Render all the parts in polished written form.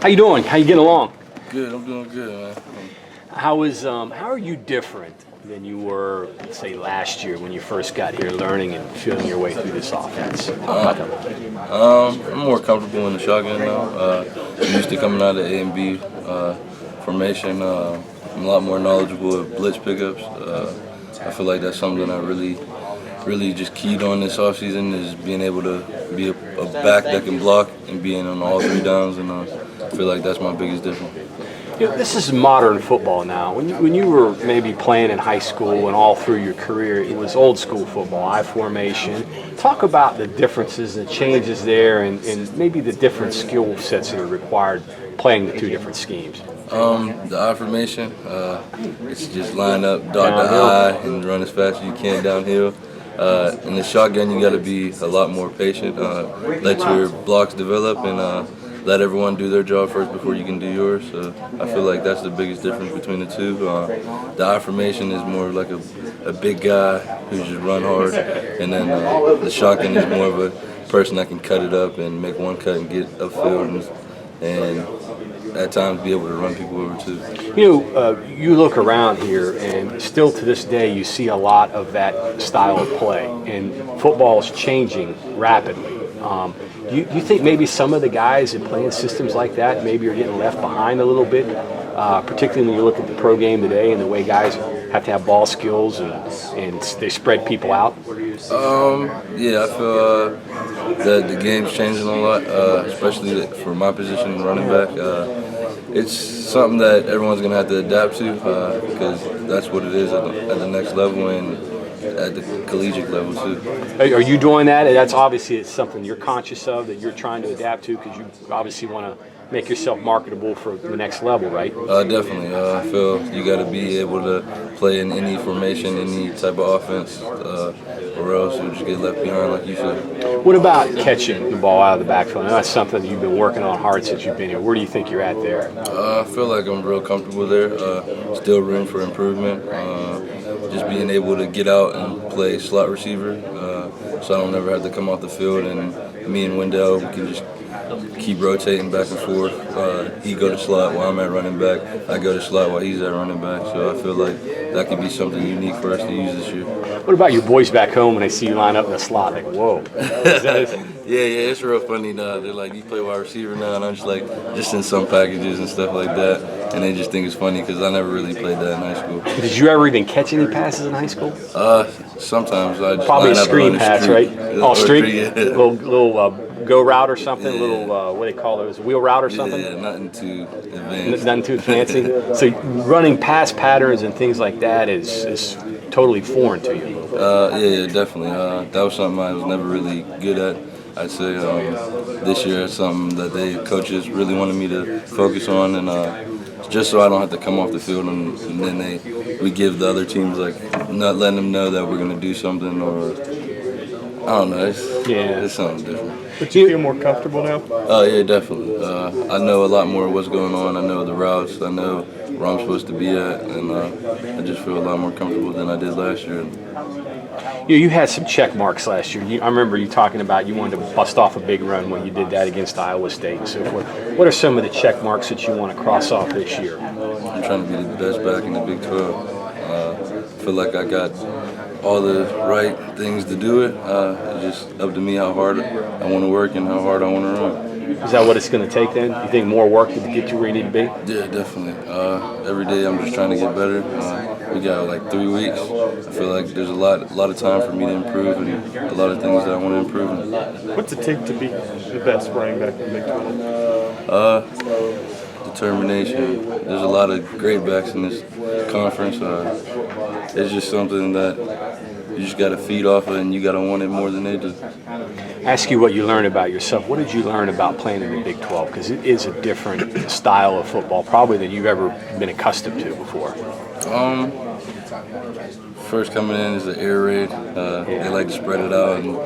How you doing? How you getting along? Good, I'm doing good, man. How are you different than you were, let's say, last year when you first got here, learning and feeling your way through this offense? I'm more comfortable in the shotgun now. I'm used to coming out of A and B formation. I'm a lot more knowledgeable at blitz pickups. I feel like that's something I really just keyed on this offseason, is being able to be a back that can block and being on all three downs, and I feel like that's my biggest difference. You know, this is modern football now. When you were maybe playing in high school and all through your career, it was old school football, I formation. Talk about the differences and changes there, and maybe the different skill sets that are required playing the two different schemes. The I formation, it's just line up, dot to eye, and run as fast as you can downhill. In the shotgun, you got to be a lot more patient. Let your blocks develop and let everyone do their job first before you can do yours. So I feel like that's the biggest difference between the two. The I formation is more like a big guy who just run hard, and then the shotgun is more of a person that can cut it up and make one cut and get upfield and at times be able to run people over too. You know, you look around here, and still to this day, you see a lot of that style of play, and football is changing rapidly. Do you think maybe some of the guys that play in systems like that maybe are getting left behind a little bit, particularly when you look at the pro game today and the way guys have to have ball skills and they spread people out? Yeah, I feel that the game's changing a lot, especially for my position, running back. It's something that everyone's going to have to adapt to because that's what it is at the next level and at the collegiate level too. Are you doing that? That's obviously it's something you're conscious of, that you're trying to adapt to, because you obviously want to make yourself marketable for the next level, right? Definitely. I feel you got to be able to play in any formation, any type of offense, or else you'll just get left behind, like you said. What about catching the ball out of the backfield? I know that's something that you've been working on hard since you've been here. Where do you think you're at there? I feel like I'm real comfortable there. Still room for improvement. Just being able to get out and play slot receiver, so I don't ever have to come off the field, and me and Wendell can just keep rotating back and forth. He go to slot while I'm at running back. I go to slot while he's at running back. So I feel like that could be something unique for us to use this year. What about your boys back home when they see you line up in the slot? Like, whoa. Yeah, it's real funny now. They're like, you play wide receiver now, and I'm just like, just in some packages and stuff like that. And they just think it's funny because I never really played that in high school. Did you ever even catch any passes in high school? Sometimes I just probably a line up screen pass, street. right? Oh, street? Yeah. Little go route or something? Yeah. Little, what do they call those? Wheel route or something? Yeah, nothing too advanced. Nothing too fancy? So running pass patterns and things like that is totally foreign to you? Yeah, definitely. That was something I was never really good at. I'd say this year it's something that coaches really wanted me to focus on, and just so I don't have to come off the field and then we give the other teams, like, not letting them know that we're going to do something, or I don't know. It's something different. But you feel more comfortable now? Yeah, definitely. I know a lot more of what's going on. I know the routes. I know where I'm supposed to be at, and I just feel a lot more comfortable than I did last year. You had some check marks last year. I remember you talking about you wanted to bust off a big run when you did that against Iowa State and so forth. What are some of the check marks that you want to cross off this year? I'm trying to be the best back in the Big 12. I feel like I got all the right things to do it. It's just up to me how hard I want to work and how hard I want to run. Is that what it's going to take then? You think more work to get you where you need to be? Yeah, definitely. Every day I'm just trying to get better. We got like 3 weeks. I feel like there's a lot of time for me to improve and a lot of things that I want to improve in. What's it take to be the best running back in the Big 12? Determination. There's a lot of great backs in this conference. It's just something that you just got to feed off of, and you got to want it more than they do. Ask you what you learned about yourself. What did you learn about playing in the Big 12? Because it is a different style of football, probably than you've ever been accustomed to before. First coming in is the air raid. They like to spread it out and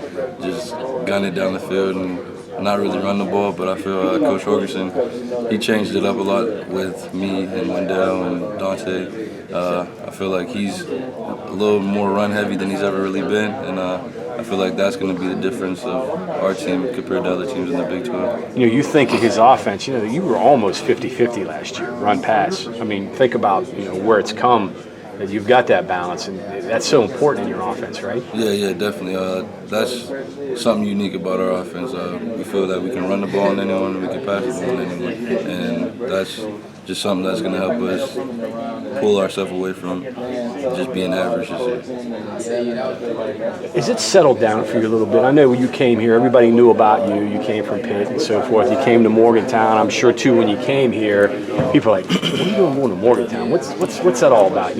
just gun it down the field and not really run the ball. But I feel Coach Horgerson, he changed it up a lot with me and Wendell and Dante. I feel like he's a little more run heavy than he's ever really been, and I I feel like that's going to be the difference of our team compared to other teams in the Big 12. You think of his offense, you were almost 50-50 last year, run pass. I mean, think about, where it's come, that you've got that balance, and that's so important in your offense, right? Yeah, definitely. That's something unique about our offense. We feel that we can run the ball on anyone, and we can pass the ball on anyone, and that's just something that's going to help us pull ourselves away from just being average this year. Is it settled down for you a little bit? I know when you came here, everybody knew about you. You came from Pitt and so forth. You came to Morgantown. I'm sure, too, when you came here, people are like, what are you doing going to Morgantown? What's that all about?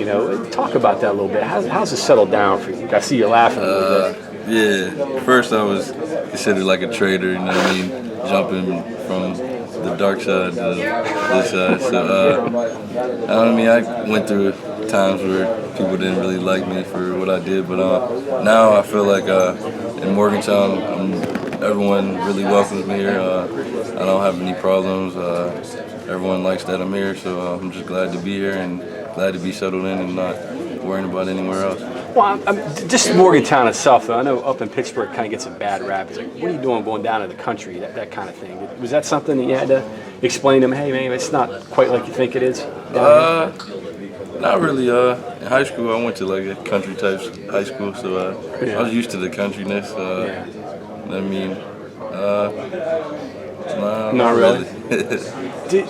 Talk about that a little bit. How's it settled down for you? I see you laughing a little bit. Yeah, first I was considered like a traitor, jumping from the dark side to this side. So, I went through times where people didn't really like me for what I did, but now I feel like in Morgantown, everyone really welcomes me here. I don't have any problems. Everyone likes that I'm here, so I'm just glad to be here and glad to be settled in and not worrying about anywhere else. Well, just Morgantown itself, though. I know up in Pittsburgh it kind of gets a bad rap. It's like, what are you doing going down to the country, that kind of thing? Was that something that you had to explain to them? Hey, man, it's not quite like you think it is? Not really. In high school, I went to like a country type high school, so I was used to the countryness. Not really. Did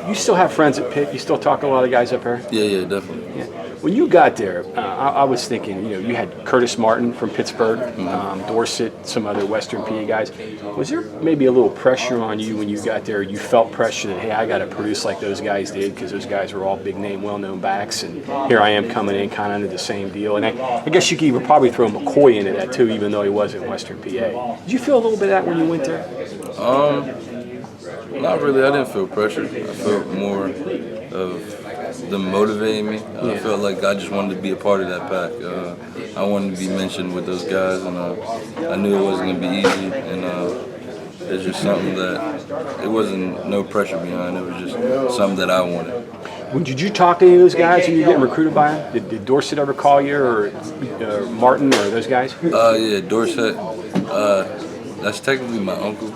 you still have friends at Pitt? You still talk to a lot of guys up here? Yeah, definitely. Yeah. When you got there, I was thinking, you had Curtis Martin from Pittsburgh, Dorset, some other Western PA guys. Was there maybe a little pressure on you when you got there? You felt pressure that, hey, I got to produce like those guys did because those guys were all big name, well-known backs, and here I am coming in kind of under the same deal. And I guess you could even probably throw McCoy into that too, even though he wasn't Western PA. Did you feel a little bit of that when you went there? Not really. I didn't feel pressure. I felt more of them motivating me. I felt like I just wanted to be a part of that pack. I wanted to be mentioned with those guys, and I knew it wasn't going to be easy. And it's just something that it wasn't no pressure behind. It was just something that I wanted. Did you talk to any of those guys when you were getting recruited by them? Did Dorset ever call you, or Martin, or those guys? Yeah, Dorset. That's technically my uncle,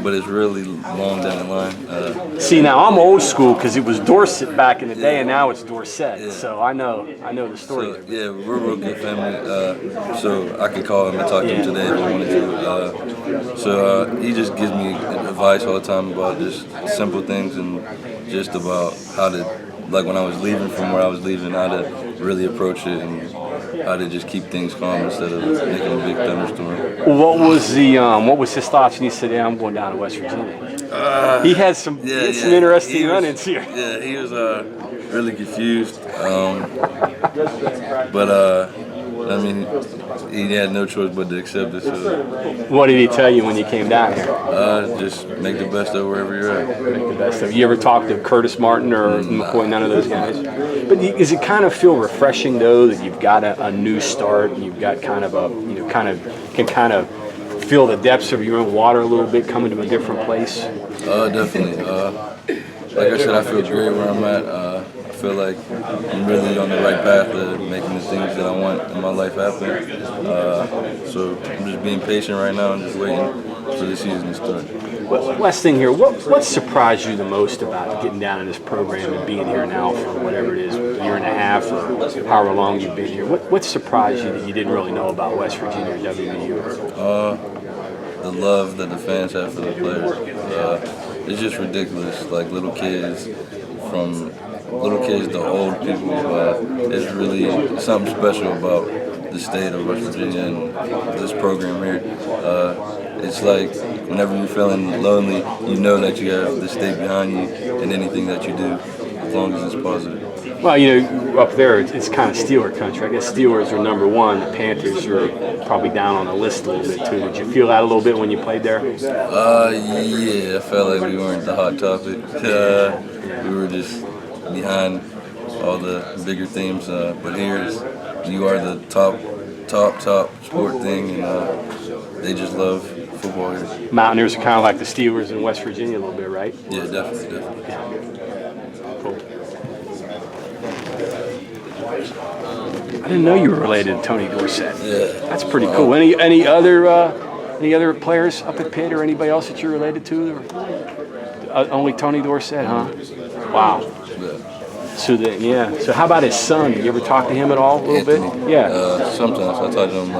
but it's really long down the line. See, now I'm old school because it was Dorset back in the day, and now it's Dorset. So I know the story. So, yeah, we're a real good family. So I could call him and talk to him today if I wanted to. So he just gives me advice all the time about just simple things and just about how to, like when I was leaving from where I was leaving, how to really approach it and how to just keep things calm instead of making a big thunderstorm. What was his thoughts when he said, "Yeah, I'm going down to West Virginia"? He had some interesting run-ins here. Yeah, he was really confused, but he had no choice but to accept it. So. What did he tell you when you came down here? Just make the best of wherever you're at. Make the best of. You ever talk to Curtis Martin or McCoy? None of those guys. But does it kind of feel refreshing though that you've got a new start and you've got kind of can feel the depths of your own water a little bit, coming to a different place? Definitely. Like I said, I feel great where I'm at. I feel like I'm really on the right path to making the things that I want in my life happen. So I'm just being patient right now and just waiting for the season to start. Last thing here, what surprised you the most about getting down in this program and being here now for whatever it is, a year and a half or however long you've been here? What surprised you that you didn't really know about West Virginia or WVU? The love that the fans have for the players. It's just ridiculous. Like little kids to old people. It's really something special about the state of West Virginia and this program here. It's like whenever you're feeling lonely, you know that you have the state behind you in anything that you do, as long as it's positive. Well, up there, it's kind of Steeler country. I guess Steelers are number one. The Panthers are probably down on the list a little bit, too. Did you feel that a little bit when you played there? Yeah, I felt like we weren't the hot topic. We were just behind all the bigger themes. But you are the top sport thing, and they just love football here. Mountaineers are kind of like the Steelers in West Virginia a little bit, right? Yeah, definitely. Yeah. Cool. I didn't know you were related to Tony Dorsett. Yeah. That's pretty cool. Any other players up at Pitt or anybody else that you're related to? Or, only Tony Dorsett, huh? Wow. Yeah. So how about his son? You ever talk to him at all a little Anthony, bit? Yeah. sometimes I talked to him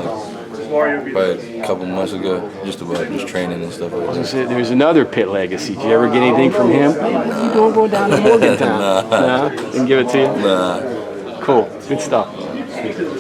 probably a couple months ago, just about just training and stuff like that. There's another Pitt legacy. Did you ever get anything from him? Hey, you don't go down to Morgantown. Nah. Didn't give it to you? Nah. Cool. Good stuff.